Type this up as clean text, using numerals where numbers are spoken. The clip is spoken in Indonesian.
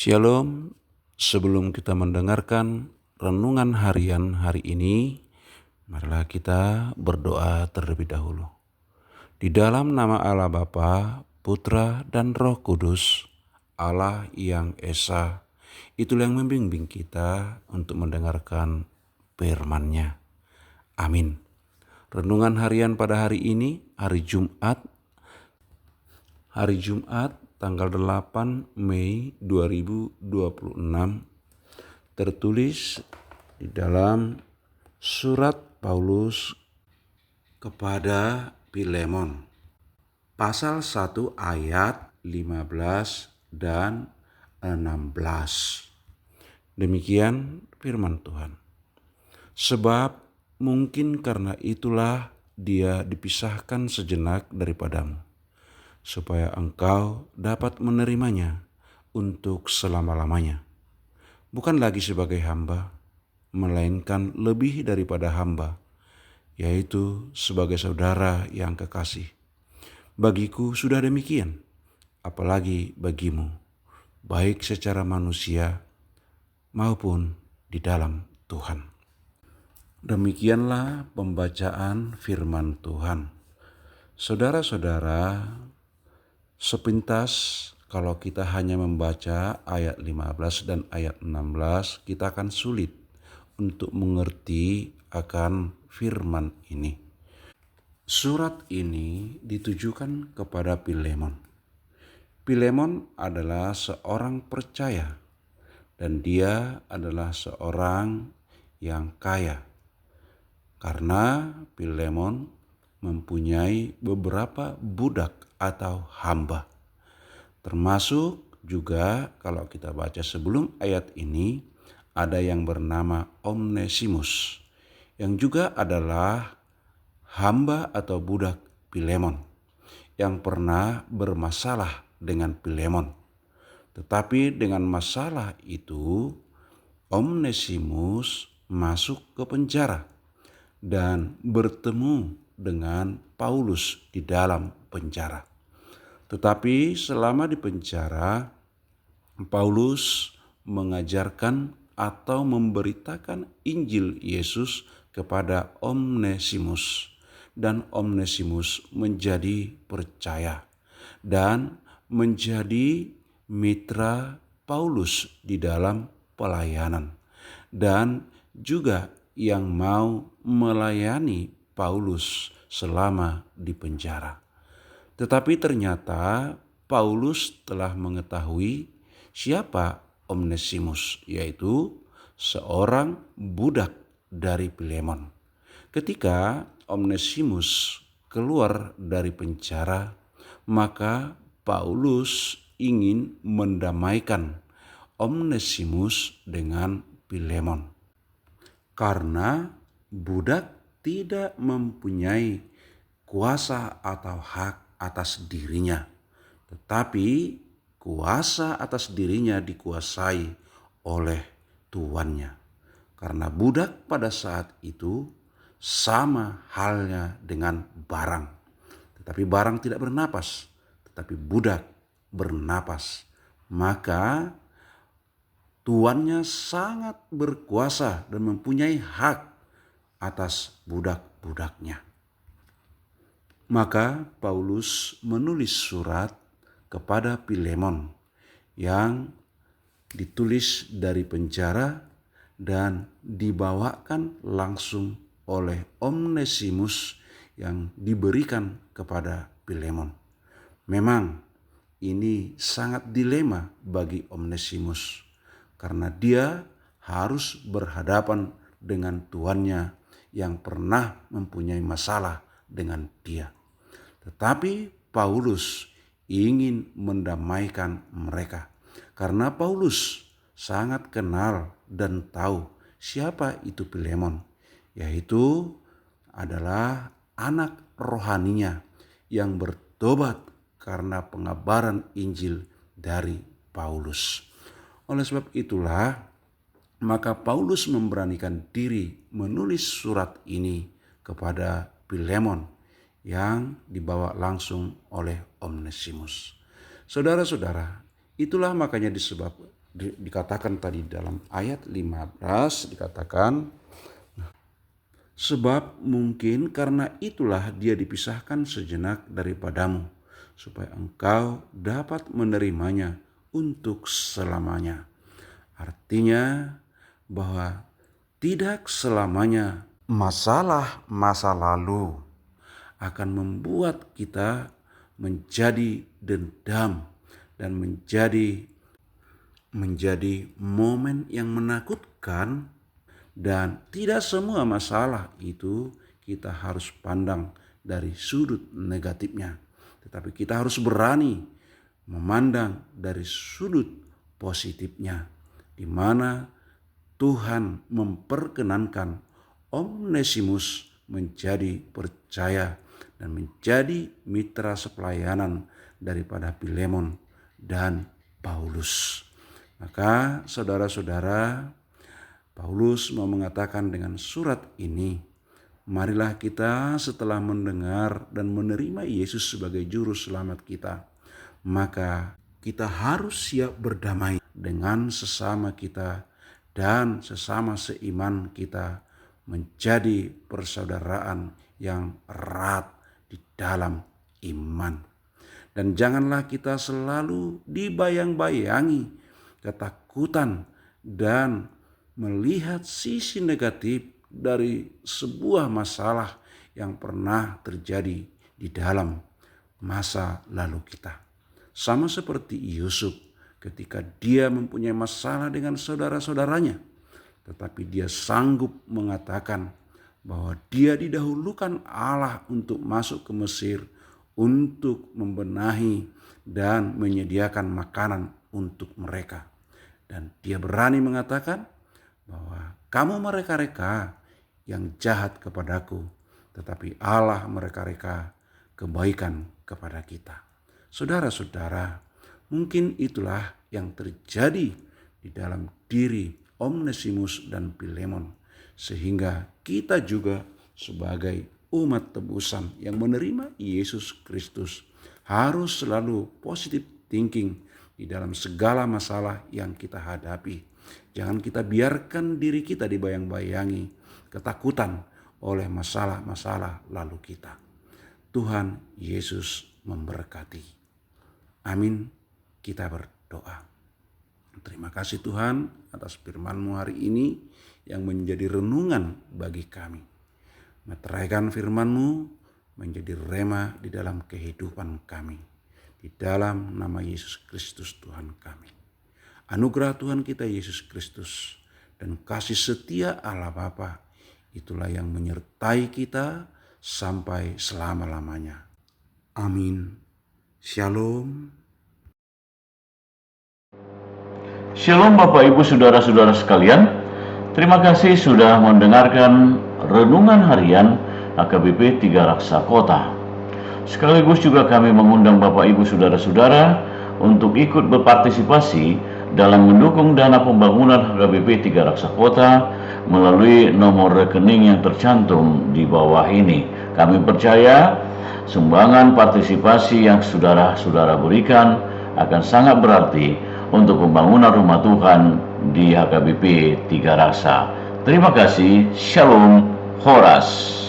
Shalom, sebelum kita mendengarkan renungan harian hari ini, marilah kita berdoa terlebih dahulu. Di dalam nama Allah Bapa, Putra, dan Roh Kudus, Allah yang Esa, itulah yang membimbing kita untuk mendengarkan firman-Nya. Amin. Renungan harian pada hari ini, hari Jumat tanggal 8 Mei 2026, tertulis di dalam surat Paulus kepada Filemon, pasal 1 ayat 15 dan 16. Demikian firman Tuhan. Sebab mungkin karena itulah dia dipisahkan sejenak daripadamu, supaya engkau dapat menerimanya untuk selama-lamanya. Bukan lagi sebagai hamba, melainkan lebih daripada hamba, yaitu sebagai saudara yang kekasih. Bagiku sudah demikian, apalagi bagimu, baik secara manusia maupun di dalam Tuhan. Demikianlah pembacaan firman Tuhan. Saudara-saudara, sepintas kalau kita hanya membaca ayat 15 dan ayat 16, kita akan sulit untuk mengerti akan firman ini. Surat ini ditujukan kepada Filemon. Filemon adalah seorang percaya dan dia adalah seorang yang kaya. Karena Filemon mempunyai beberapa budak atau hamba. Termasuk juga kalau kita baca sebelum ayat ini, ada yang bernama Onesimus, yang juga adalah hamba atau budak Filemon, yang pernah bermasalah dengan Filemon. Tetapi dengan masalah itu, Onesimus masuk ke penjara dan bertemu dengan Paulus di dalam penjara. Tetapi selama di penjara, Paulus mengajarkan atau memberitakan Injil Yesus kepada Onesimus, dan Onesimus menjadi percaya dan menjadi mitra Paulus di dalam pelayanan, dan juga yang mau melayani Paulus selama di penjara. Tetapi ternyata Paulus telah mengetahui siapa Onesimus, yaitu seorang budak dari Filemon. Ketika Onesimus keluar dari penjara, maka Paulus ingin mendamaikan Onesimus dengan Filemon. Karena budak tidak mempunyai kuasa atau hak atas dirinya, tetapi kuasa atas dirinya dikuasai oleh tuannya. Karena budak pada saat itu sama halnya dengan barang. Tetapi barang tidak bernapas, tetapi budak bernapas. Maka tuannya sangat berkuasa dan mempunyai hak atas budak-budaknya. Maka Paulus menulis surat kepada Filemon yang ditulis dari penjara dan dibawakan langsung oleh Onesimus yang diberikan kepada Filemon. Memang ini sangat dilema bagi Onesimus, karena dia harus berhadapan dengan tuannya yang pernah mempunyai masalah dengan dia. Tetapi Paulus ingin mendamaikan mereka, karena Paulus sangat kenal dan tahu siapa itu Filemon, yaitu adalah anak rohaninya yang bertobat karena pengabaran Injil dari Paulus. Oleh sebab itulah, maka Paulus memberanikan diri menulis surat ini kepada Filemon yang dibawa langsung oleh Onesimus. Saudara-saudara, itulah makanya dikatakan tadi dalam ayat 15 dikatakan, sebab mungkin karena itulah dia dipisahkan sejenak daripadamu, supaya engkau dapat menerimanya untuk selamanya. Artinya bahwa tidak selamanya masalah masa lalu akan membuat kita menjadi dendam dan menjadi momen yang menakutkan. Dan tidak semua masalah itu kita harus pandang dari sudut negatifnya, tetapi kita harus berani memandang dari sudut positifnya, di mana Tuhan memperkenankan Onesimus menjadi percaya dan menjadi mitra sepelayanan daripada Filemon dan Paulus. Maka saudara-saudara, Paulus mau mengatakan dengan surat ini, marilah kita setelah mendengar dan menerima Yesus sebagai juru selamat kita, maka kita harus siap berdamai dengan sesama kita dan sesama seiman kita, menjadi persaudaraan yang erat di dalam iman. Dan janganlah kita selalu dibayang-bayangi ketakutan dan melihat sisi negatif dari sebuah masalah yang pernah terjadi di dalam masa lalu kita. Sama seperti Yusuf ketika dia mempunyai masalah dengan saudara-saudaranya, tetapi dia sanggup mengatakan bahwa dia didahulukan Allah untuk masuk ke Mesir untuk membenahi dan menyediakan makanan untuk mereka. Dan dia berani mengatakan bahwa kamu mereka-reka yang jahat kepadaku, tetapi Allah mereka-reka kebaikan kepada kita. Saudara-saudara, mungkin itulah yang terjadi di dalam diri Onesimus dan Filemon, sehingga kita juga sebagai umat tebusan yang menerima Yesus Kristus harus selalu positive thinking di dalam segala masalah yang kita hadapi. Jangan kita biarkan diri kita dibayang-bayangi ketakutan oleh masalah-masalah lalu kita. Tuhan Yesus memberkati. Amin. Kita berdoa. Terima kasih Tuhan atas firman-Mu hari ini yang menjadi renungan bagi kami. Meteraikan firman-Mu menjadi rema di dalam kehidupan kami. Di dalam nama Yesus Kristus Tuhan kami. Anugerah Tuhan kita Yesus Kristus dan kasih setia Allah Bapa, itulah yang menyertai kita sampai selama-lamanya. Amin. Shalom. Shalom Bapak Ibu Saudara-saudara sekalian. Terima kasih sudah mendengarkan Renungan Harian HKBP 3 Raksa Kota. Sekaligus juga kami mengundang Bapak Ibu Saudara-saudara untuk ikut berpartisipasi dalam mendukung dana pembangunan HKBP 3 Raksa Kota melalui nomor rekening yang tercantum di bawah ini. Kami percaya sumbangan partisipasi yang saudara-saudara berikan akan sangat berarti untuk pembangunan rumah Tuhan di HKBP 3 Raksa. Terima kasih. Shalom. Horas.